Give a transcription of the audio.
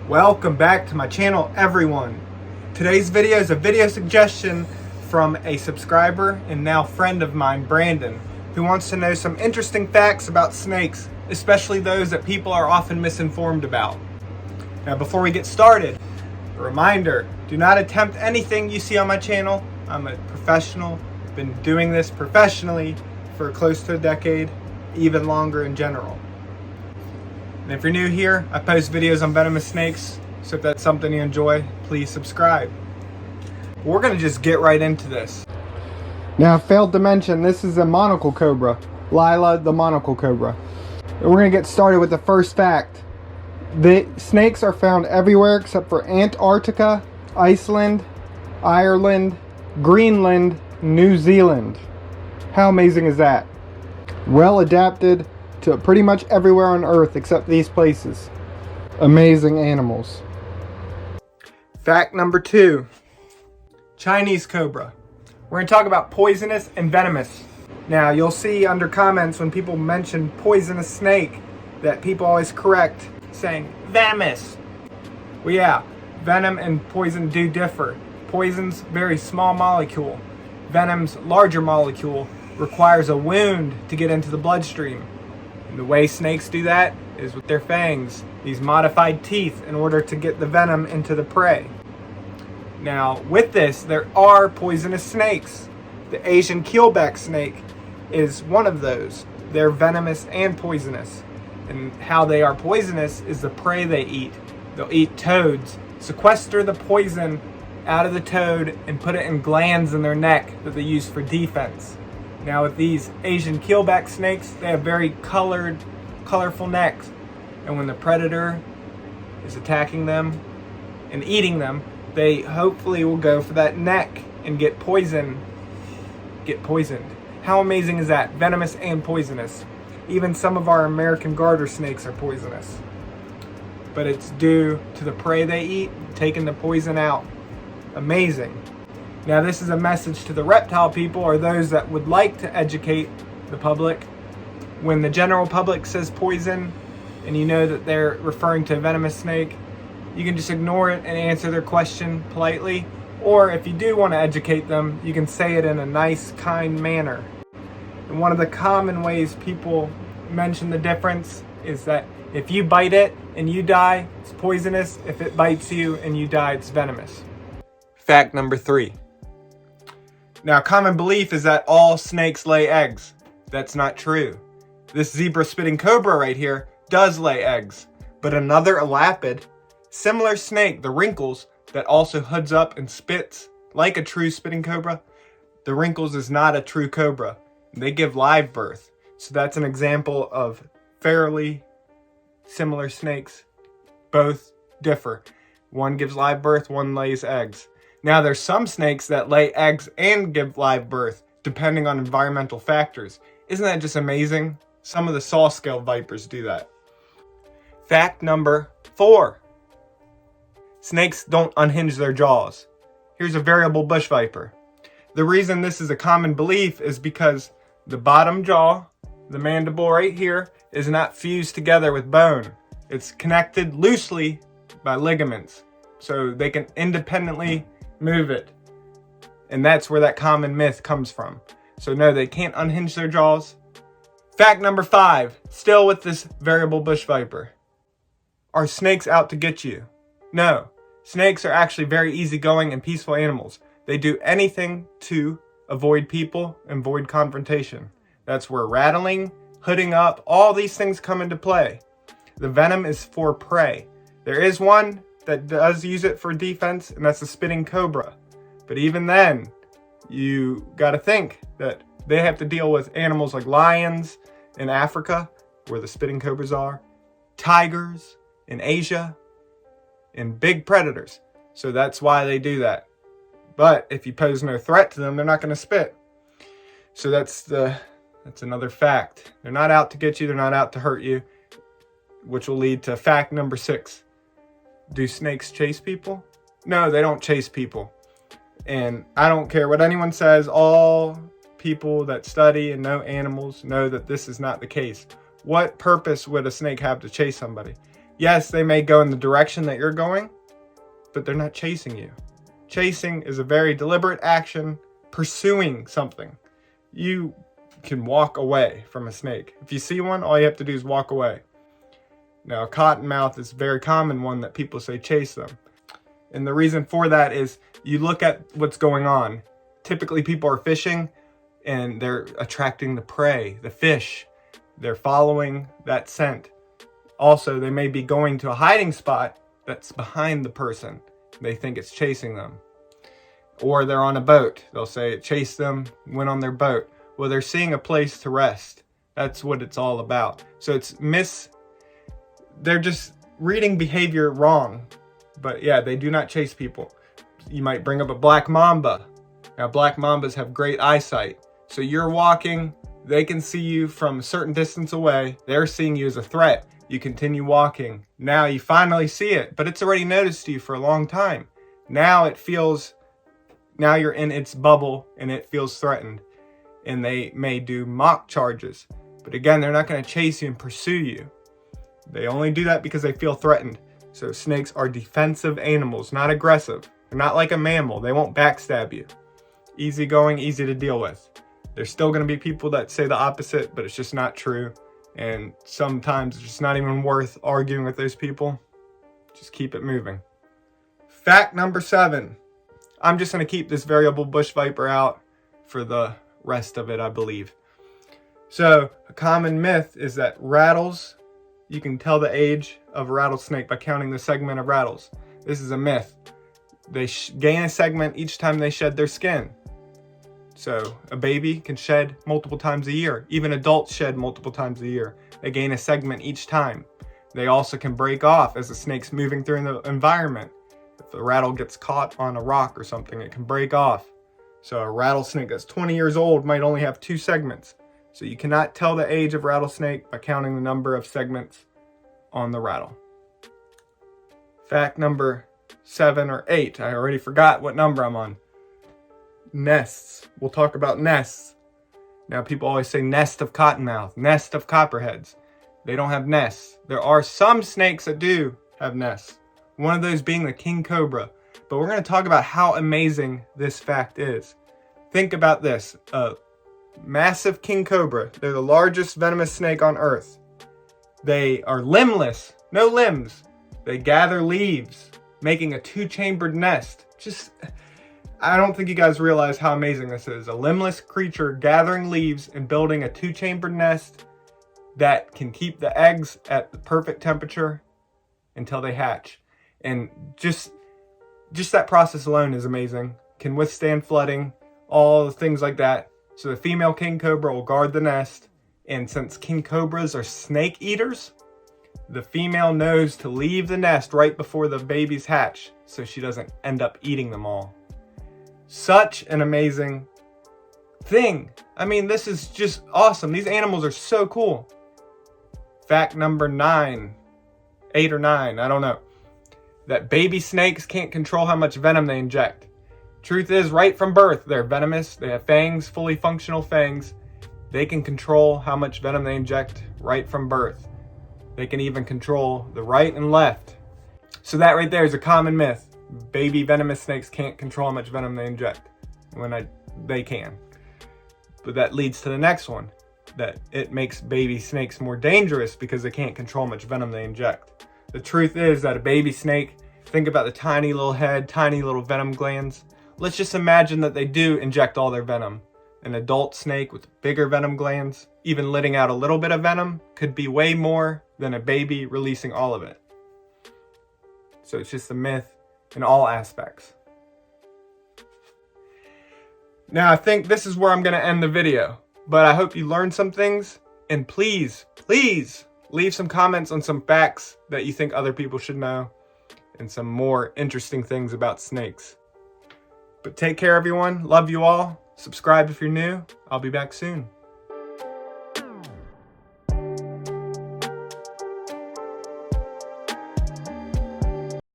Welcome back to my channel, everyone. Today's video is a video suggestion from a subscriber and now friend of mine, Brandon, who wants to know some interesting facts about snakes, especially those that people are often misinformed about. Now, before we get started, a reminder, do not attempt anything you see on my channel. I'm a professional, been doing this professionally for close to a decade, even longer in general. And if you're new here, I post videos on venomous snakes, so if that's something you enjoy, please subscribe. We're going to just get right into this. Now, I failed to mention, this is a monocle cobra, Lila the monocle cobra. And we're going to get started with the first fact. The snakes are found everywhere except for Antarctica, Iceland, Ireland, Greenland, New Zealand. How amazing is that? Well adapted to pretty much everywhere on Earth except these places. Amazing animals. Fact number 2. Chinese cobra. We're going to talk about poisonous and venomous. Now, you'll see under comments when people mention poisonous snake that people always correct saying venomous. Well, yeah, venom and poison do differ. Poison's very small molecule. Venom's larger molecule requires a wound to get into the bloodstream. And the way snakes do that is with their fangs, these modified teeth, in order to get the venom into the prey. Now, with this, there are poisonous snakes. The Asian keelback snake is one of those. They're venomous and poisonous. And how they are poisonous is the prey they eat. They'll eat toads, sequester the poison out of the toad, and put it in glands in their neck that they use for defense. Now, with these Asian keelback snakes, they have very colorful necks. And when the predator is attacking them and eating them, they hopefully will go for that neck and get poisoned. How amazing is that? Venomous and poisonous. Even some of our American garter snakes are poisonous. But it's due to the prey they eat, taking the poison out. Amazing. Now, this is a message to the reptile people, or those that would like to educate the public. When the general public says poison, and you know that they're referring to a venomous snake, you can just ignore it and answer their question politely. Or if you do want to educate them, you can say it in a nice, kind manner. And one of the common ways people mention the difference is that if you bite it and you die, it's poisonous. If it bites you and you die, it's venomous. Fact number 3. Now, common belief is that all snakes lay eggs. That's not true. This zebra-spitting cobra right here does lay eggs. But another elapid, similar snake, the wrinkles, that also hoods up and spits like a true spitting cobra, the wrinkles is not a true cobra. They give live birth. So that's an example of fairly similar snakes. Both differ. One gives live birth, one lays eggs. Now, there's some snakes that lay eggs and give live birth, depending on environmental factors. Isn't that just amazing? Some of the saw-scaled vipers do that. Fact number 4. Snakes don't unhinge their jaws. Here's a variable bush viper. The reason this is a common belief is because the bottom jaw, the mandible right here, is not fused together with bone. It's connected loosely by ligaments, so they can independently move it. And that's where that common myth comes from. So no, they can't unhinge their jaws. Fact number 5, still with this variable bush viper. Are snakes out to get you? No. Snakes are actually very easygoing and peaceful animals. They do anything to avoid people and avoid confrontation. That's where rattling, hooding up, all these things come into play. The venom is for prey. There is one that does use it for defense, and that's the spitting cobra. But even then, you gotta think that they have to deal with animals like lions in Africa, where the spitting cobras are, tigers in Asia, and big predators. So that's why they do that. But if you pose no threat to them, they're not gonna spit. So that's another fact. They're not out to get you, they're not out to hurt you, which will lead to fact number 6. Do snakes chase people? No, they don't chase people. And I don't care what anyone says, all people that study and know animals know that this is not the case. What purpose would a snake have to chase somebody? Yes, they may go in the direction that you're going, but they're not chasing you. Chasing is a very deliberate action, pursuing something. You can walk away from a snake. If you see one, all you have to do is walk away. Now, a cottonmouth is a very common one that people say chase them. And the reason for that is you look at what's going on. Typically, people are fishing and they're attracting the prey, the fish. They're following that scent. Also, they may be going to a hiding spot that's behind the person. They think it's chasing them. Or they're on a boat. They'll say it chased them, went on their boat. Well, they're seeing a place to rest. That's what it's all about. So they're just reading behavior wrong. But yeah, they do not chase people. You might bring up a black mamba. Now, black mambas have great eyesight. So you're walking, they can see you from a certain distance away. They're seeing you as a threat. You continue walking. Now you finally see it, but it's already noticed you for a long time. Now you're in its bubble and it feels threatened. And they may do mock charges. But again, they're not going to chase you and pursue you. They only do that because they feel threatened. So snakes are defensive animals, not aggressive. They're not like a mammal. They won't backstab you. Easygoing, easy to deal with. There's still going to be people that say the opposite, but it's just not true. And sometimes it's just not even worth arguing with those people. Just keep it moving. Fact number 7. I'm just going to keep this variable bush viper out for the rest of it, I believe. So, a common myth is that rattles, you can tell the age of a rattlesnake by counting the segment of rattles. This is a myth. They gain a segment each time they shed their skin. So a baby can shed multiple times a year. Even adults shed multiple times a year. They gain a segment each time. They also can break off as the snake's moving through the environment. If the rattle gets caught on a rock or something, it can break off. So a rattlesnake that's 20 years old might only have 2 segments. So you cannot tell the age of rattlesnake by counting the number of segments on the rattle. Fact number 7 or 8. I already forgot what number I'm on. Nests. We'll talk about nests. Now people always say nest of cottonmouth, nest of copperheads. They don't have nests. There are some snakes that do have nests. One of those being the king cobra. But we're going to talk about how amazing this fact is. Think about this. A massive king cobra. They're the largest venomous snake on earth. They are limbless. No limbs. They gather leaves, making a 2-chambered nest. I don't think you guys realize how amazing this is. A limbless creature gathering leaves and building a 2-chambered nest that can keep the eggs at the perfect temperature until they hatch. And just that process alone is amazing. Can withstand flooding, all the things like that. So the female king cobra will guard the nest. And since king cobras are snake eaters, the female knows to leave the nest right before the babies hatch so she doesn't end up eating them all. Such an amazing thing. I mean, this is just awesome. These animals are so cool. Fact number 9, 8 or 9, I don't know. That baby snakes can't control how much venom they inject. Truth is, right from birth, they're venomous. They have fangs, fully functional fangs. They can control how much venom they inject right from birth. They can even control the right and left. So that right there is a common myth. Baby venomous snakes can't control how much venom they inject. They can. But that leads to the next one. That it makes baby snakes more dangerous because they can't control how much venom they inject. The truth is that a baby snake, think about the tiny little head, tiny little venom glands. Let's just imagine that they do inject all their venom. An adult snake with bigger venom glands, even letting out a little bit of venom, could be way more than a baby releasing all of it. So it's just a myth in all aspects. Now I think this is where I'm going to end the video, but I hope you learned some things, and please leave some comments on some facts that you think other people should know and some more interesting things about snakes. But take care everyone, love you all, subscribe if you're new, I'll be back soon.